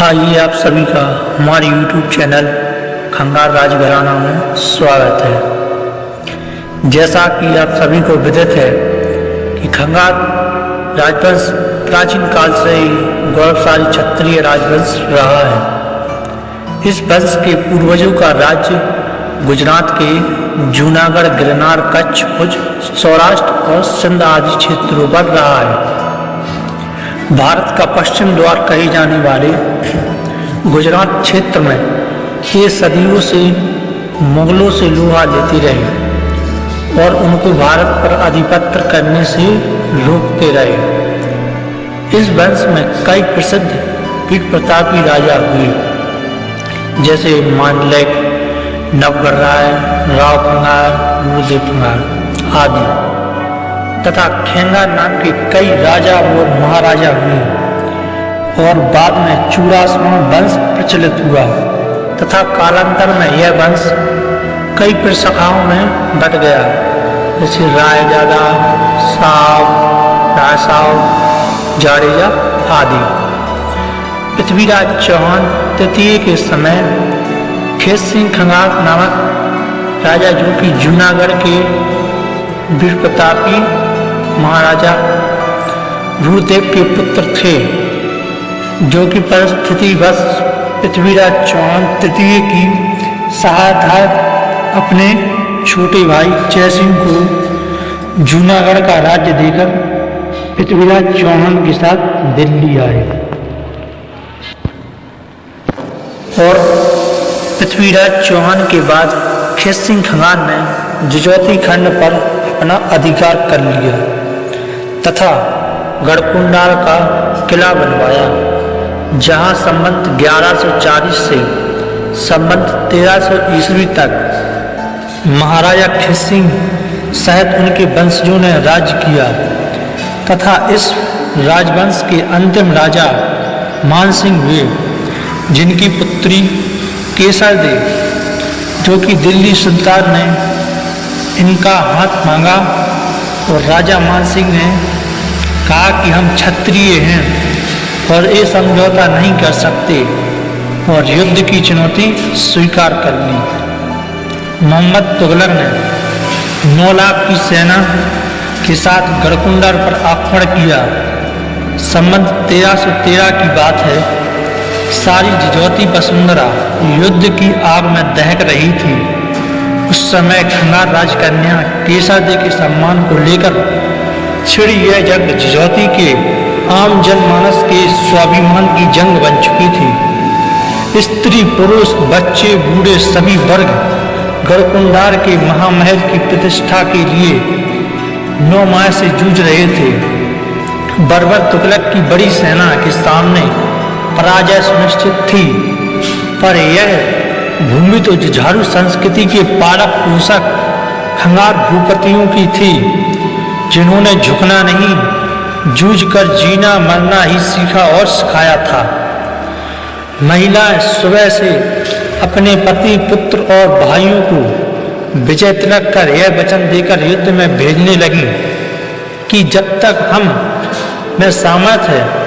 आइए आप सभी का हमारे YouTube चैनल खंगार राजघराना में स्वागत है। जैसा कि आप सभी को विदित है कि खंगार राजवंश प्राचीन काल से ही गौरवशाली क्षत्रिय राजवंश रहा है। इस वंश के पूर्वजों का राज्य गुजरात के जूनागढ़, गिरनार, कच्छ, भुज, सौराष्ट्र और सिंध आदि क्षेत्रों पर रहा है। भारत का पश्चिम द्वार कहे जाने वाले गुजरात क्षेत्र में ये सदियों से मुगलों से लोहा लेते रहे और उनको भारत पर आधिपत्य करने से रोकते रहे। इस वंश में कई प्रसिद्ध वीर प्रतापी राजा हुए, जैसे मांडलिक, नवगढ़ राय, राव खंगार, गुरुदेव खंगार आदि, तथा खेंगार नाम के कई राजा और महाराजा हुए और बाद में चूड़ासमा वंश प्रचलित हुआ तथा कालांतर में यह वंश कई प्रशाखाओं में बट गया, जैसे रायजादा, साव, रायसाव, जाडेजा आदि। पृथ्वीराज चौहान तृतीय के समय खेत सिंह खंगार नामक राजा, जो कि जूनागढ़ के वीर प्रतापी महाराजा गुरुदेव के पुत्र थे, जो कि परिस्थितिवश पृथ्वीराज चौहान तृतीय की सहायता अपने छोटे भाई जयसिंह को जूनागढ़ का राज्य देकर पृथ्वीराज चौहान के साथ दिल्ली आए और पृथ्वीराज चौहान के बाद खेत सिंह खंगार ने जजौती खंड पर अपना अधिकार कर लिया तथा गढ़कुंडाल का किला बनवाया, जहां संबंत 1140 से संबंत 1300 ईस्वी तक महाराजा खेत सिंह सहित उनके वंशजों ने राज्य किया तथा इस राजवंश के अंतिम राजा मानसिंह हुए, जिनकी पुत्री केसर देव, जो कि दिल्ली सुल्तान ने इनका हाथ मांगा और राजा मानसिंह ने कहा कि हम क्षत्रिय हैं और ये समझौता नहीं कर सकते और युद्ध की चुनौती स्वीकार कर ली। मोहम्मद तुगलक ने 9 लाख की सेना के साथ गढ़कुंडाल पर आक्रमण किया। संबंत 1313 की बात है। सारी जजौती वसुंधरा युद्ध की आग में दहक रही थी। उस समय खंगार राजकन्या केसरदे के सम्मान को लेकर छिड़ी यह जंग जजौती के आम जनमानस के स्वाभिमान की जंग बन चुकी थी। स्त्री, पुरुष, बच्चे, बूढ़े सभी वर्ग गढ़कुंडाल के महामहल की प्रतिष्ठा के लिए 9 माह से जूझ रहे थे। बर्बर तुगलक की बड़ी सेना के सामने पराजय सुनिश्चित थी, पर यह भूमि तो जुझारू संस्कृति के पालक पोषक खंगार भूपतियों की थी, जिन्होंने झुकना नहीं, जूझकर जीना मरना ही सीखा और सिखाया था। महिलाएं सुबह से अपने पति, पुत्र और भाइयों को विजय तिलक कर यह वचन देकर युद्ध में भेजने लगी कि जब तक हम में सामर्थ्य है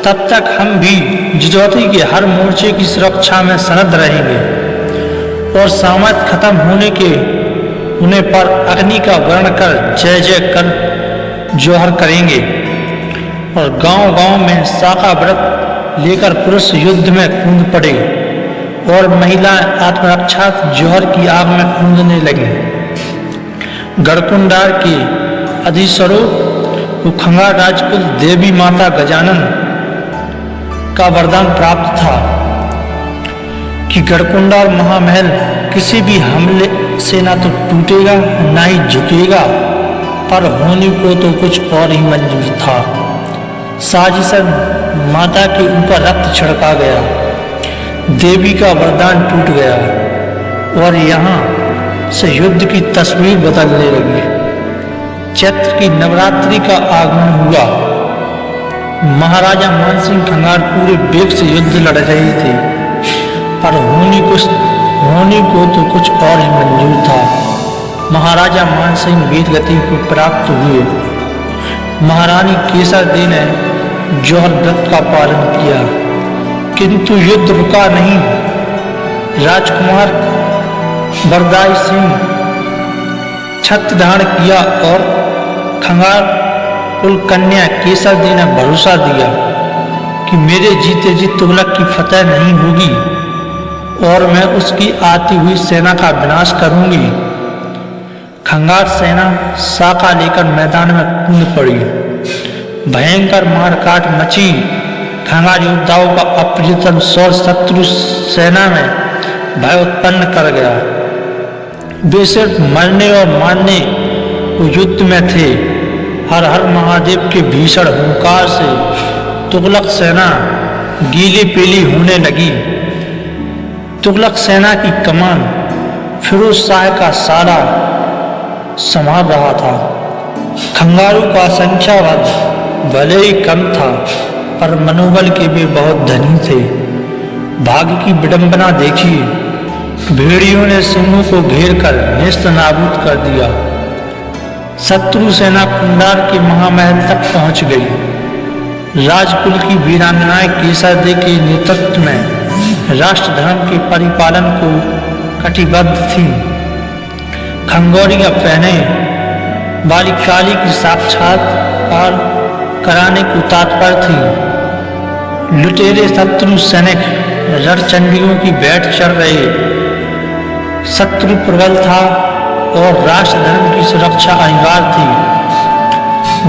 तब तक हम भी जजौती के हर मोर्चे की सुरक्षा में सनद रहेंगे और सामर्थ्य खत्म होने के उन्हें पर अग्नि का वर्ण कर जय जय कर जोहर करेंगे। और गांव-गांव में शाखा व्रत लेकर पुरुष युद्ध में कूद पड़े और महिलाएं आत्मरक्षा जोहर की आग में कूदने लगी। गढ़कुंडाल के अधीश्वरों को खंगार राजकुल देवी माता गजानन का वरदान प्राप्त था कि गढ़कुंडाल महामहल किसी भी हमले से ना तो टूटेगा ना ही झुकेगा, पर होने को तो कुछ और ही मंजूर था। साजिशन माता के ऊपर रक्त छिड़का गया, देवी का वरदान टूट गया और यहाँ से युद्ध की तस्वीर बदलने लगी। चैत्र की नवरात्रि का आगमन हुआ। महाराजा मानसिंह खंगार पूरे वेग से युद्ध लड़ रहे थे, पर होने को तो कुछ और ही मंजूर था। महाराजा मानसिंह वीर गति को प्राप्त हुए। महारानी केसर दे ने जौहर व्रत का पालन किया किंतु युद्ध रुका नहीं। राजकुमार बरदाई सिंह छत्र धारण किया और खंगार कुल कन्या केसर दी ने भरोसा दिया कि मेरे जीते जी तुगलक की फतह नहीं होगी और मैं उसकी आती हुई सेना का विनाश करूंगी। खंगार सेना साका लेकर मैदान में कूद पड़ी। भयंकर मारकाट मची। खंगार योद्धाओं का अप्रियतम शौर्य शत्रु सेना में भय उत्पन्न कर गया। वे सिर्फ मरने और मारने को युद्ध में थे। हर हर महादेव के भीषण हुंकार से तुगलक सेना गीली पीली होने लगी। तुगलक सेना की कमान फिरोज शाह का साला संभाल रहा था। खंगारों का संख्या भले ही कम था, पर मनोबल के वे बहुत धनी थे। भाग्य की विडंबना देखिए, भेड़ियों ने सिंहों को घेर कर नेस्त नाबूद कर दिया। शत्रु सेना कुंडार के महामहल तक पहुंच गई। राजकुल की वीरांगनाएं केसर दे के नेतृत्व में राष्ट्र धर्म के परिपालन को कटिबद्ध थीं। खंगोरियां पहने वाली काली की साक्षात्कार कराने को तत्पर थी। लुटेरे शत्रु सैनिक रणचंडियों की बैठ चढ़ रहे। शत्रु प्रबल था और राष्ट्र धर्म की सुरक्षा अनिवार्य थी।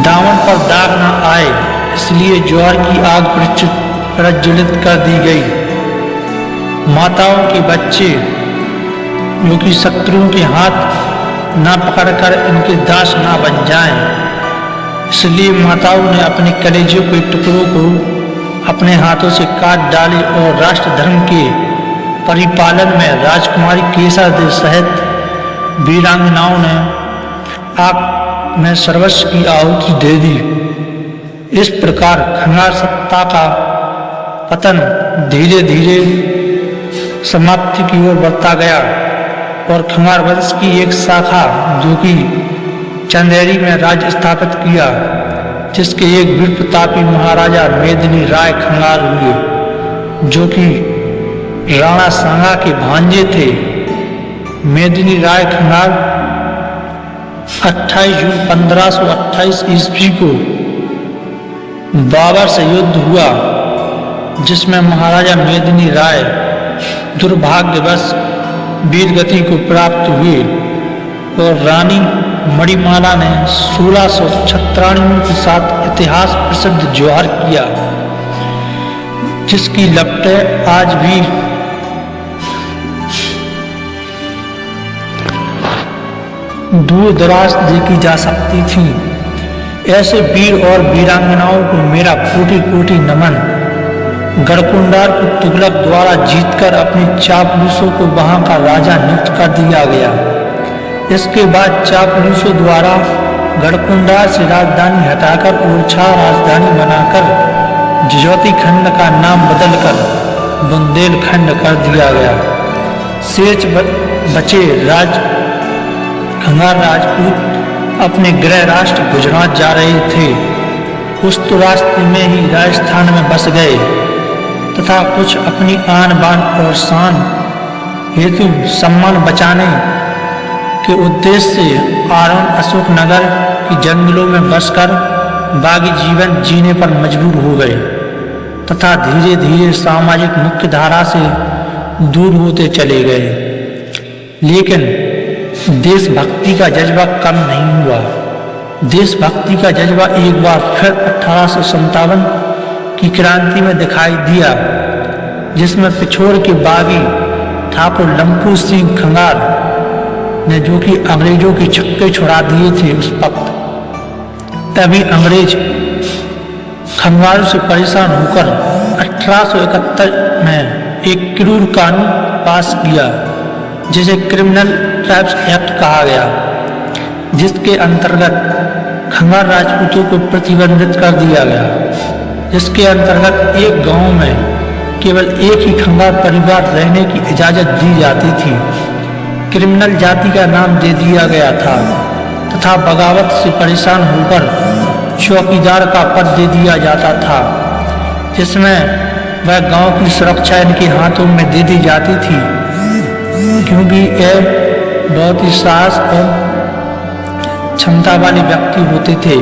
दामन पर दाग न आए, इसलिए ज्वार की आग प्रज्वलित कर दी गई। माताओं के बच्चे जो कि शत्रुओं के हाथ न पकड़कर इनके दास न बन जाएं, इसलिए माताओं ने अपने कलेजों के टुकड़ों को अपने हाथों से काट डाले और राष्ट्र धर्म के परिपालन में राजकुमारी केसर दे सहित वीरांगनाओं ने आग में सर्वस्व की आहुति दे दी। इस प्रकार खंगार सत्ता का पतन धीरे धीरे समाप्ति की ओर बढ़ता गया और खंगार वंश की एक शाखा जो कि चंदेरी में राज्य स्थापित किया, जिसके एक वीर प्रतापी महाराजा मेदिनी राय खंगार हुए, जो कि राणा सांगा के भांजे थे। मेदिनी राय खंगार 28 जून 1528 ईस्वी को बाबर से युद्ध हुआ, जिसमें महाराजा मेदिनी राय दुर्भाग्यवश वीरगति को प्राप्त हुए और रानी मणिमाला ने 1636 के साथ इतिहास प्रसिद्ध जौहर किया, जिसकी लपटें आज भी दूर दराज देखी जा सकती थीं। ऐसे वीर और वीरांगनाओं को मेरा कोटि कोटि नमन। गढ़कुंडार को तुगलक द्वारा जीतकर अपने चापलूसों को वहां का राजा नियुक्त कर दिया गया। इसके बाद चापलूसों द्वारा गढ़कुंडार से राजधानी हटाकर ओरछा राजधानी बनाकर जजौती खंड का नाम बदलकर बुंदेलखंड कर दिया गया। शेष बचे खंगार राजपूत अपने गृह राष्ट्र गुजरात जा रहे थे। कुछ तो रास्ते में ही राजस्थान में बस गए तथा कुछ अपनी आन बान और शान हेतु सम्मान बचाने के उद्देश्य से आरण अशोकनगर के जंगलों में बसकर बागी जीवन जीने पर मजबूर हो गए तथा धीरे धीरे सामाजिक मुख्य धारा से दूर होते चले गए। लेकिन देशभक्ति का जज्बा कम नहीं हुआ। देशभक्ति का जज्बा एक बार फिर 1857 की क्रांति में दिखाई दिया, जिसमें पिछोर के बागी ठाकुर लंपू सिंह खंगार ने, जो कि अंग्रेजों के छक्के छुड़ा दिए थे उस वक्त, तभी अंग्रेज खंगारों से परेशान होकर 1871 में एक क्रूर कानून पास किया, जिसे क्रिमिनल ट्राइब्स एक्ट कहा गया, जिसके अंतर्गत खंगार राजपूतों को प्रतिबंधित कर दिया गया। जिसके अंतर्गत एक गांव में केवल एक ही खंगार परिवार रहने की इजाजत दी जाती थी। क्रिमिनल जाति का नाम दे दिया गया था तथा बगावत से परेशान होकर चौकीदार का पद दे दिया जाता था, जिसमें वह गांव की सुरक्षा इनके हाथों में दे दी जाती थी, क्योंकि ये बहुत ही साहस और क्षमता वाले व्यक्ति होते थे।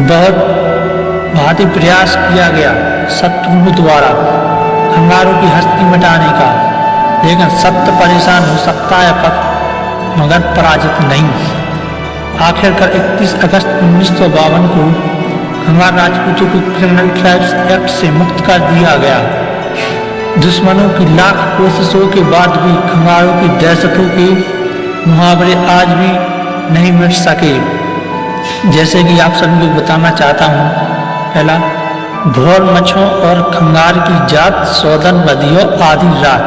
बहुत भांति प्रयास किया गया शत्रुओं द्वारा खंगारों की हस्ती मिटाने का, लेकिन सत्य परेशान हो सकता है मगर पराजित नहीं। आखिरकार 31 अगस्त 1952 को खंगार राजपूतों को क्रिमिनल ट्राइब्स एक्ट से मुक्त कर दिया गया। दुश्मनों की लाख कोशिशों के बाद भी खंगारों की दहशतों के मुहावरे आज भी नहीं मिट सके। जैसे कि आप सभी को बताना चाहता हूँ, पहला भोर मछों और खंगार की जात, सौदन बदियो आधी रात।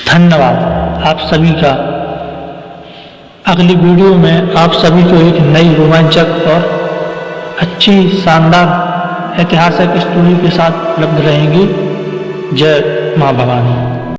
धन्यवाद आप सभी का। अगली वीडियो में आप सभी को एक नई रोमांचक और अच्छी शानदार ऐतिहासिक स्टोरी के साथ उपलब्ध रहेंगी। जय मां भवानी।